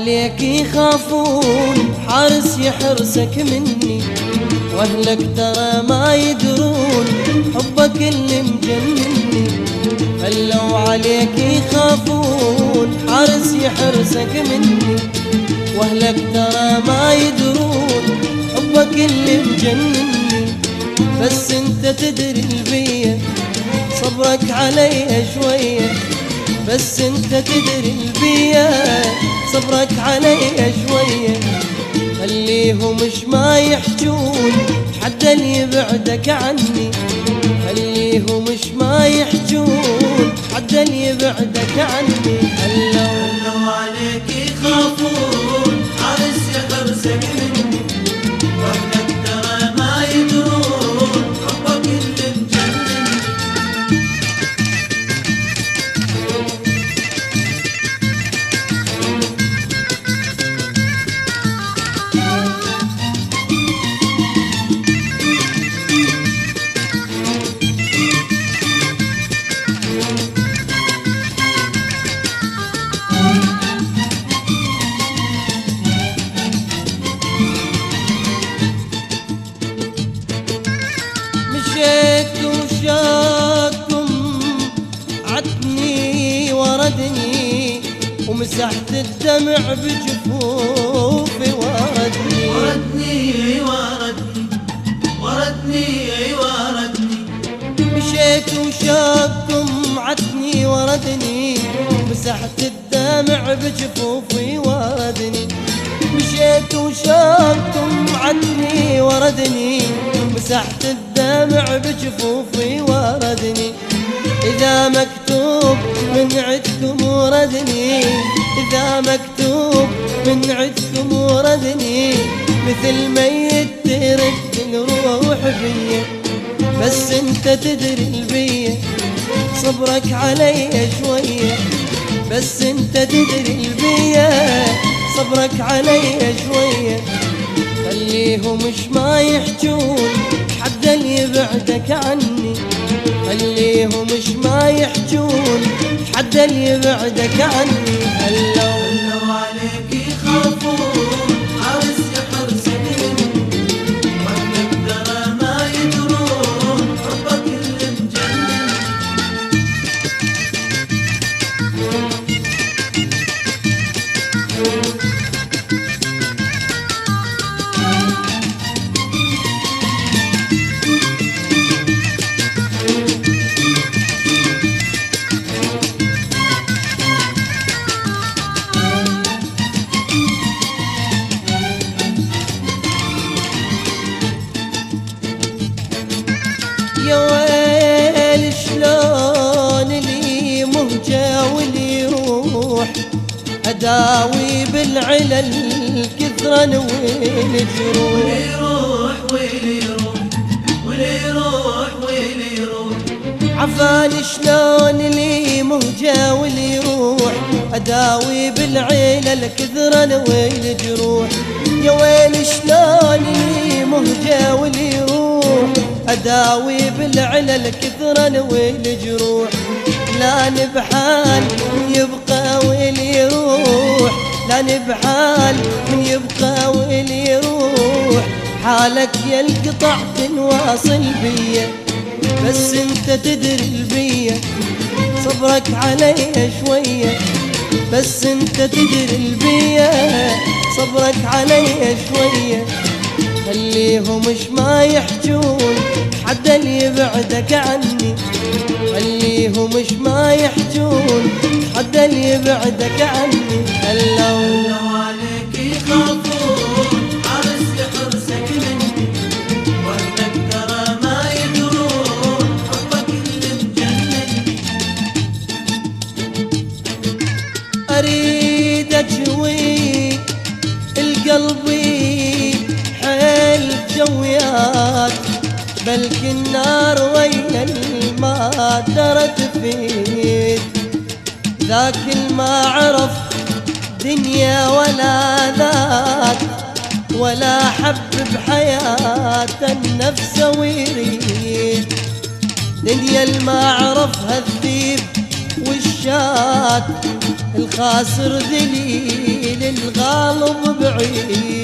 عليك يخافون، حارس يحرسك مني، واهلك ترى ما يدرون حبك اللي مجنني. خلوا عليك يخافون، حارس يحرسك مني، واهلك ترى ما يدرون حبك اللي مجنني. بس انت تدري البية صبرك علي شوية، بس انت تدري البية صبرك علي شوية. خليهم مش ما يحجون حتى اللي يبعدك عني، خليهم مش ما يحجون حتى اللي يبعدك عني. خلوا عليك يخافون، حارس يحرسك مني، واهلك ترى ما يدرون حبك اللي مجنني. مشيت وشاكم عدني وردني، ومسحت الدمع بجفوفي وردني. وردني وردني وردني وردني. مشيت وشاكم عدني وردني، مسحت الدمع بجفوفي وردني. مشيت وشاكم عدني وردني، مسحت الدمع بجفوفي وردني. إذا مكتوب من عدكم وردني، إذا مكتوب من عدكم وردني، مثل ميت ترد الروح بيا. بس انت تدري البية صبرك علي شوية، بس انت تدري البية صبرك علي شوية. خليهم مش ما يحجون حتى اللي يبعدك عني، خليهم مش ما يحجون حتى اللي يبعدك عني. خلوا عليك يخافون، حارس يحرسك مني، واهلك ترى ما يدرون حبك اللي مجنني. يا ويل شلون لي مهجة واللي يروح، أداوي بالعلل كثرا والجروح. واللي يروح واللي يروح واللي يروح واللي يروح. عفاني شلون لي مهجة واللي يروح، أداوي بالعلل كثرا والجروح. يا ويل شلون لي مهجة واللي يروح، أداوي بالعلل كثرا والجروح. لا نبحال من يبقى واللي يروح، لا نبحال من يبقى واللي يروح. حالك يا القطع تنواصل بيا، بس انت تدري البية صبرك علي شوية، بس انت تدري البية صبرك علي شوية. خليهم مش ما يحجون حتى اللي يبعدك عني، خليهم مش ما يحجون حتى اللي يبعدك عني. خلوا عليك يخافون، حارس يحرسك مني، واهلك ترى ما يدرون حبك اللي مجنني. أريد أجوي القلبي حيل جويات، بلك النار ويا الماء ترى تفيد. ذاك الما عرف دنيا ولا ذات، ولا حب بحياة النفس ويريد. دنيا الما عرفها الذيب والشات الخاسر ذليل الغالب بعيد.